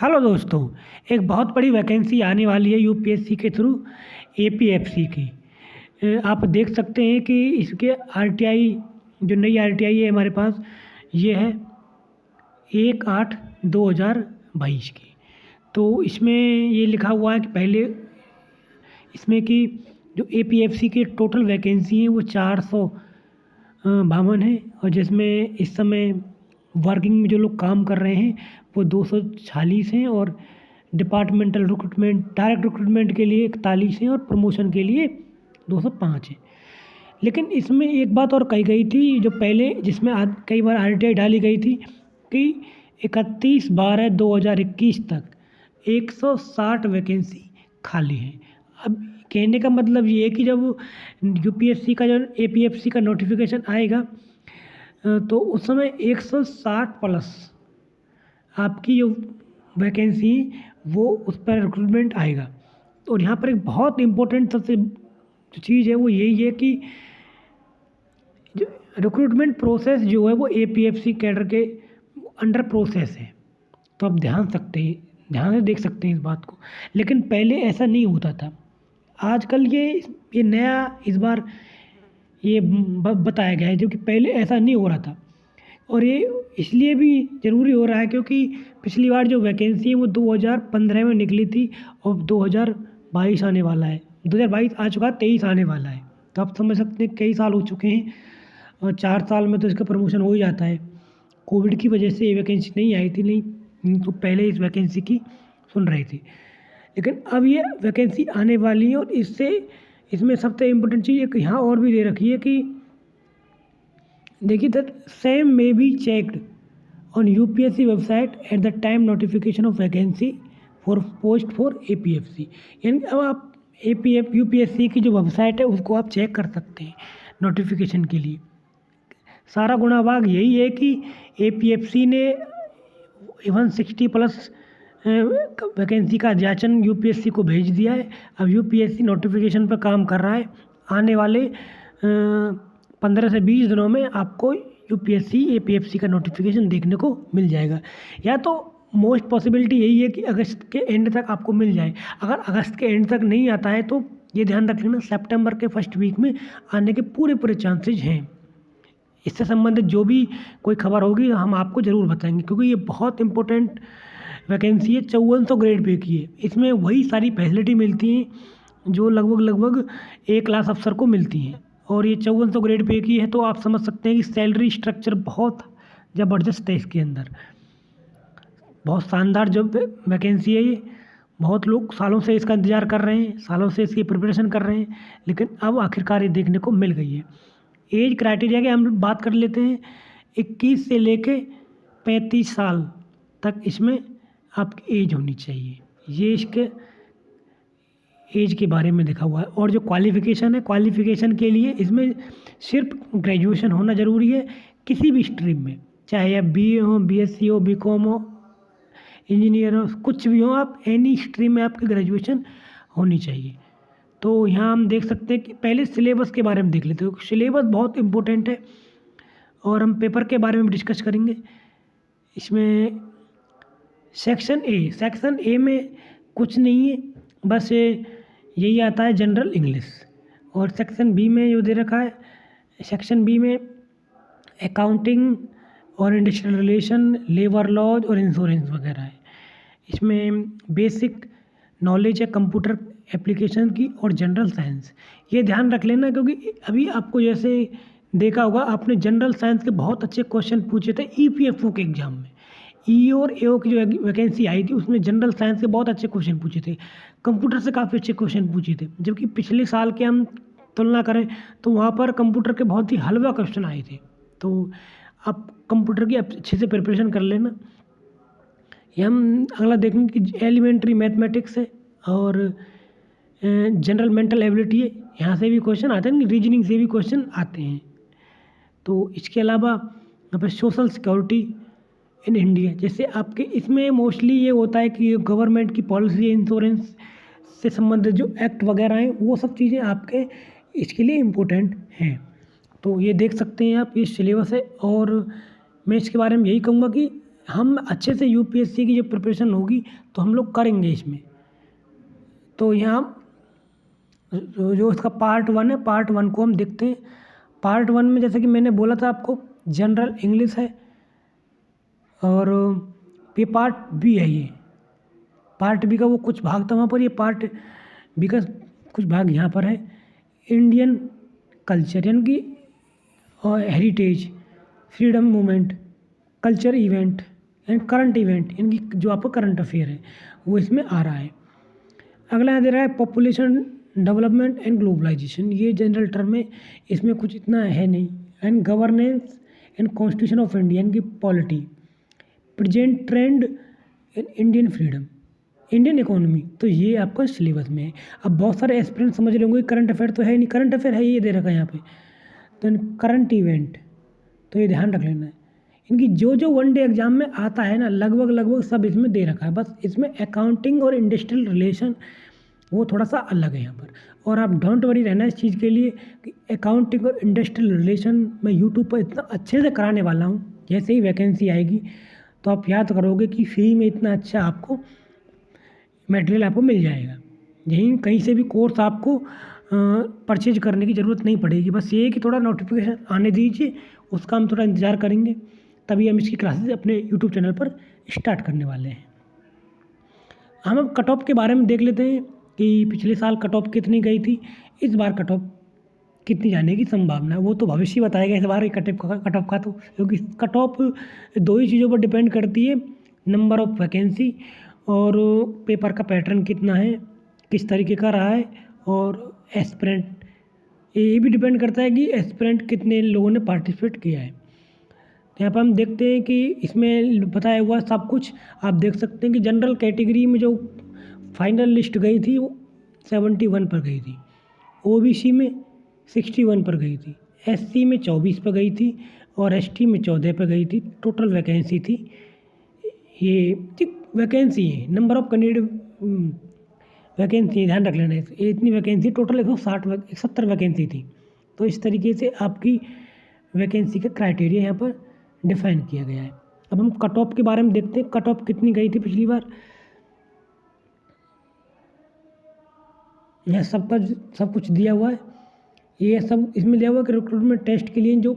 Hello दोस्तों, एक बहुत बड़ी वैकेंसी आने वाली है यूपीएससी के थ्रू एपीएफसी की। आप देख सकते हैं कि इसके आरटीआई जो नई आरटीआई है हमारे पास, ये है 1/8/2022 की। तो इसमें ये लिखा हुआ है कि पहले इसमें कि जो एपीएफसी की टोटल वैकेंसी है वो 452 है, और जिसमें इस समय वर्किंग में जो लोग काम कर रहे हैं वो 246 हैं, और डिपार्टमेंटल रिक्रूटमेंट डायरेक्ट रिक्रूटमेंट के लिए 41 हैं, और प्रमोशन के लिए 205 हैं। लेकिन इसमें एक बात और कही गई थी, जो पहले जिसमें कई बार आरटीआई डाली गई थी कि 31/12/2021 तक 160 वैकेंसी खाली है। अब कहने का मतलब ये है कि जब यूपीएससी का जो एपीएफसी का नोटिफिकेशन आएगा तो उस समय 160 प्लस आपकी जो वैकेंसी वो उस पर रिक्रूटमेंट आएगा। और यहाँ पर एक बहुत इम्पोर्टेंट सबसे जो चीज़ है वो यही है कि जो रिक्रूटमेंट प्रोसेस जो है वो एपीएफसी कैडर के अंडर प्रोसेस है। तो आप ध्यान से देख सकते हैं इस बात को। लेकिन पहले ऐसा नहीं होता था। आजकल ये नया इस बार ये बताया गया है, जो कि पहले ऐसा नहीं हो रहा था। और ये इसलिए भी ज़रूरी हो रहा है क्योंकि पिछली बार जो वैकेंसी है वो 2015 में निकली थी, और 2022 आने वाला है, 2022 आ चुका है, 23 आने वाला है। तो आप समझ सकते हैं कई साल हो चुके हैं, और 4 साल में तो इसका प्रमोशन हो ही जाता है। कोविड की वजह से ये वैकेंसी नहीं आई थी, नहीं तो पहले इस वैकेंसी की सुन रही थी। लेकिन अब ये वैकेंसी आने वाली है, और इसमें सबसे इम्पोर्टेंट चीज़ एक यहाँ और भी दे रखी है कि देखिए, that same may be checked on UPSC website at the time notification of vacancy for post for APFC. यानी अब आप यूपीएससी की जो वेबसाइट है उसको आप चेक कर सकते हैं नोटिफिकेशन के लिए। सारा गुणा भाग यही है कि एपीएफसी ने 160 प्लस वैकेंसी का जांचन यूपीएससी को भेज दिया है। अब यूपीएससी नोटिफिकेशन पर काम कर रहा है। आने वाले 15 से 20 दिनों में आपको यूपीएससी एपीएफसी का नोटिफिकेशन देखने को मिल जाएगा। या तो मोस्ट पॉसिबिलिटी यही है कि अगस्त के एंड तक आपको मिल जाए। अगर अगस्त के एंड तक नहीं आता है तो ये ध्यान रख लेना, सितंबर के फर्स्ट वीक में आने के पूरे चांसेज हैं। इससे संबंधित जो भी कोई खबर होगी हम आपको ज़रूर बताएंगे, क्योंकि ये बहुत इंपॉर्टेंट वैकेंसी है। 5400 ग्रेड पे की है। इसमें वही सारी फैसिलिटी मिलती हैं जो लगभग 1 लाख अफसर को मिलती हैं, और ये 5400 ग्रेड पे की है। तो आप समझ सकते हैं कि सैलरी स्ट्रक्चर बहुत ज़बरदस्त है। इसके अंदर बहुत शानदार जो वैकेंसी है ये। बहुत लोग सालों से इसका इंतज़ार कर रहे हैं, सालों से इसकी प्रिपरेशन कर रहे हैं, लेकिन अब आखिरकार ये देखने को मिल गई है। एज क्राइटेरिया की हम बात कर लेते हैं। 21 से लेके 35 साल तक इसमें आपकी एज होनी चाहिए। ये इसके एज के बारे में लिखा हुआ है। और जो क्वालिफ़िकेशन है, क्वालिफ़िकेशन के लिए इसमें सिर्फ ग्रेजुएशन होना ज़रूरी है किसी भी स्ट्रीम में, चाहे आप बीए हो, बीएससी हो, बीकॉम हो, इंजीनियर हो, कुछ भी हो आप, एनी स्ट्रीम में आपकी ग्रेजुएशन होनी चाहिए। तो यहाँ हम देख सकते हैं कि पहले सिलेबस के बारे में देख लेते हो। सिलेबस बहुत इम्पोर्टेंट है, और हम पेपर के बारे में डिस्कस करेंगे। इसमें सेक्शन ए में कुछ नहीं है, बस यही आता है जनरल इंग्लिश। और सेक्शन बी में जो दे रखा है, सेक्शन बी में अकाउंटिंग और इंडस्ट्रियल रिलेशन, लेबर लॉज और इंश्योरेंस वगैरह है। इसमें बेसिक नॉलेज है कंप्यूटर एप्लीकेशन की और जनरल साइंस। ये ध्यान रख लेना, क्योंकि अभी आपको जैसे देखा होगा, आपने जनरल साइंस के बहुत अच्छे क्वेश्चन पूछे थे ईपीएफओ के एग्ज़ाम में। ई और एओ की जो वैकेंसी आई थी उसमें जनरल साइंस के बहुत अच्छे क्वेश्चन पूछे थे, कंप्यूटर से काफ़ी अच्छे क्वेश्चन पूछे थे। जबकि पिछले साल के हम तुलना करें तो वहाँ पर कंप्यूटर के बहुत ही हलवा क्वेश्चन आए थे। तो आप कंप्यूटर की अच्छे से प्रिपरेशन कर लेना। ये हम अगला देखेंगे कि एलिमेंट्री मैथमेटिक्स है और जनरल मेंटल एबिलिटी है। यहाँ से भी क्वेश्चन आते हैं, रीजनिंग से भी क्वेश्चन आते हैं। तो इसके अलावा यहाँ पर सोशल सिक्योरिटी इन इंडिया, जैसे आपके इसमें मोस्टली ये होता है कि गवर्नमेंट की पॉलिसी, इंश्योरेंस से संबंधित जो एक्ट वगैरह हैं वो सब चीज़ें आपके इसके लिए इम्पोर्टेंट हैं। तो ये देख सकते हैं आप, ये सिलेबस है। और मैं इसके बारे में यही कहूँगा कि हम अच्छे से यूपीएससी की जो प्रिपरेशन होगी तो हम लोग करेंगे इसमें। तो यहाँ जो इसका पार्ट 1 है, पार्ट 1 को हम देखते हैं। पार्ट 1 में जैसे कि मैंने बोला था आपको, जनरल इंग्लिश है, और ये पार्ट बी है। ये पार्ट बी का वो कुछ भाग था वहाँ पर, ये पार्ट बी का कुछ भाग यहाँ पर है। इंडियन कल्चर यानी कि heritage, freedom movement, culture event and current event, यानी कि जो आपका करंट अफेयर है वो इसमें आ रहा है। अगला यहाँ दे रहा है पॉपुलेशन डेवलपमेंट एंड ग्लोबलाइजेशन, ये जनरल टर्म है, इसमें कुछ इतना है नहीं। And governance and constitution of India यानी कि polity, present trend in Indian freedom, Indian economy, तो ये आपका सिलेबस में है। अब बहुत सारे एस्पिरेंट समझ रहे होंगे करंट अफेयर तो है नहीं, करंट अफेयर है, ये दे रखा है यहाँ पे। तो करंट इवेंट, तो ये ध्यान रख लेना है। इनकी जो जो वन डे एग्जाम में आता है ना, लगभग सब इसमें दे रखा है। बस इसमें अकाउंटिंग और इंडस्ट्रियल रिलेशन वो थोड़ा सा अलग है यहाँ पर। और आप डोंट वरी रहना इस चीज़ के लिए कि अकाउंटिंग और इंडस्ट्रियल रिलेशन मैं यूट्यूब पर इतना अच्छे से कराने वाला हूँ, जैसे ही वैकेंसी आएगी तो आप याद करोगे कि फ्री में इतना अच्छा आपको मटेरियल आपको मिल जाएगा। यहीं कहीं से भी कोर्स आपको परचेज करने की ज़रूरत नहीं पड़ेगी। बस ये है कि थोड़ा नोटिफिकेशन आने दीजिए, उसका हम थोड़ा इंतज़ार करेंगे, तभी हम इसकी क्लासेस अपने यूट्यूब चैनल पर स्टार्ट करने वाले हैं। हम अब कट ऑफ के बारे में देख लेते हैं कि पिछले साल कट ऑफ कितनी गई थी, इस बार कट ऑफ कितनी जाने की संभावना है, वो तो भविष्य बताएगा इस बार कट ऑफ का तो, क्योंकि कट ऑफ दो ही चीज़ों पर डिपेंड करती है, नंबर ऑफ़ वैकेंसी और पेपर का पैटर्न कितना है, किस तरीके का रहा है, और एस्पिरेंट, ये भी डिपेंड करता है कि एस्पिरेंट कितने लोगों ने पार्टिसिपेट किया है। तो यहाँ पर हम देखते हैं कि इसमें बताया हुआ सब कुछ आप देख सकते हैं कि जनरल कैटेगरी में जो फाइनल लिस्ट गई थी वो 71 पर गई थी, ओबीसी में 61 पर गई थी, एससी में 24 पर गई थी, और एसटी में 14 पर गई थी। टोटल वैकेंसी थी ये वैकेंसी है, नंबर ऑफ कैंडिडेट वैकेंसी ध्यान रख लेना है, ये इतनी वैकेंसी टोटल 170 वैकेंसी थी। तो इस तरीके से आपकी वैकेंसी का क्राइटेरिया यहाँ पर डिफाइन किया गया है। अब हम कट ऑफ के बारे में देखते हैं, कट ऑफ कितनी गई थी पिछली बार। यह सब कुछ दिया हुआ है, ये सब इसमें दिया हुआ है कि रिक्रूटमेंट टेस्ट के लिए जो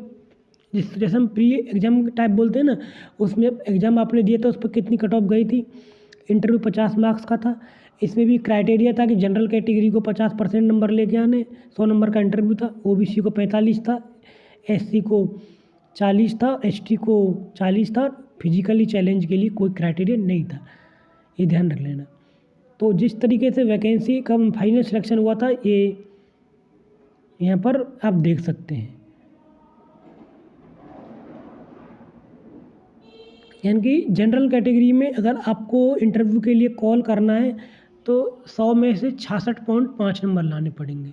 जैसे हम प्री एग्ज़ाम टाइप बोलते हैं ना, उसमें एग्ज़ाम आपने दिया था उस पर कितनी कट ऑफ गई थी। इंटरव्यू 50 मार्क्स का था, इसमें भी क्राइटेरिया था कि जनरल कैटेगरी को 50% नंबर लेके आने, 100 नंबर का इंटरव्यू था, ओबीसी को 45 था, एससी को 40 था, एसटी को 40 था, फिजिकली चैलेंज के लिए कोई क्राइटेरिया नहीं था, ये ध्यान रख लेना। तो जिस तरीके से वैकेंसी का फाइनल सिलेक्शन हुआ था, ये यहाँ पर आप देख सकते हैं। यानी कि जनरल कैटेगरी में अगर आपको इंटरव्यू के लिए कॉल करना है तो 100 में से 66.5 नंबर लाने पड़ेंगे,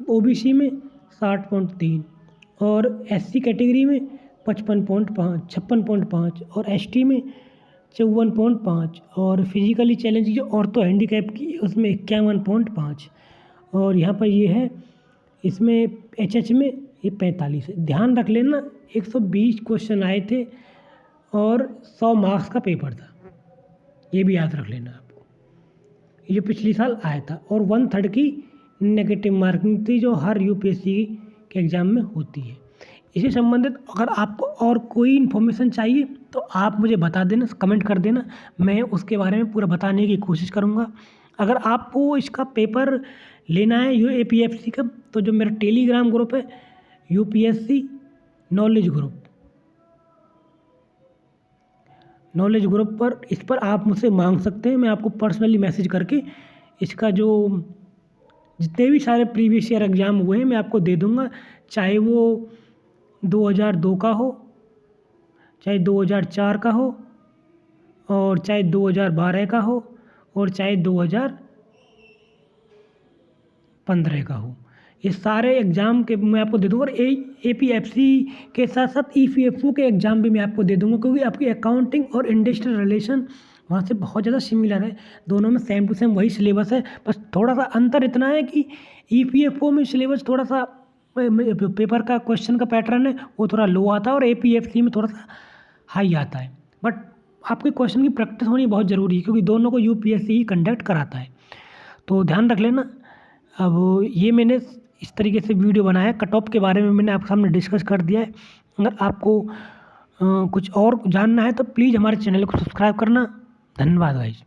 ओबीसी में 60.3, और एससी कैटेगरी में 56.5 और एसटी में 54.5, और फिजिकली चैलेंज जो ऑर्थो हैंडीकैप की उसमें 51.5, और यहाँ पर ये है इसमें एचएच में ये 45 है। ध्यान रख लेना 120 क्वेश्चन आए थे और 100 मार्क्स का पेपर था, ये भी याद रख लेना आपको। ये जो पिछले साल आया था, और 1/3 की नेगेटिव मार्किंग थी जो हर यूपीएससी के एग्ज़ाम में होती है। इससे संबंधित अगर आपको और कोई इन्फॉर्मेशन चाहिए तो आप मुझे बता देना, कमेंट कर देना, मैं उसके बारे में पूरा बताने की कोशिश करूँगा। अगर आपको इसका पेपर लेना है यूएपीएफसी का, तो जो मेरा टेलीग्राम ग्रुप है यूपीएससी नॉलेज ग्रुप पर, इस पर आप मुझसे मांग सकते हैं, मैं आपको पर्सनली मैसेज करके इसका जो जितने भी सारे प्रीवियस ईयर एग्ज़ाम हुए हैं मैं आपको दे दूँगा, चाहे वो 2002 का हो, चाहे 2004 का हो, और चाहे 2012 का हो, और चाहे 2015 का हो। ये सारे एग्ज़ाम के मैं आपको दे दूँगा, और एपीएफसी के साथ साथ ईपीएफओ के एग्ज़ाम भी मैं आपको दे दूँगा, क्योंकि आपकी अकाउंटिंग और इंडस्ट्रियल रिलेशन वहाँ से बहुत ज़्यादा सिमिलर है, दोनों में सेम टू सेम वही सिलेबस है। बस थोड़ा सा अंतर इतना है कि ईपीएफओ में सिलेबस थोड़ा सा पेपर का क्वेश्चन का पैटर्न है वो थोड़ा लो आता है, और एपीएफसी में थोड़ा सा हाई आता है, बट आपके क्वेश्चन की प्रैक्टिस होनी बहुत ज़रूरी है, क्योंकि दोनों को यूपीएससी ही कंडक्ट कराता है, तो ध्यान रख लेना। अब ये मैंने इस तरीके से वीडियो बनाया, कट ऑफ के बारे में मैंने आपके सामने डिस्कस कर दिया है। अगर आपको कुछ और जानना है तो प्लीज़ हमारे चैनल को सब्सक्राइब करना। धन्यवाद गाइज।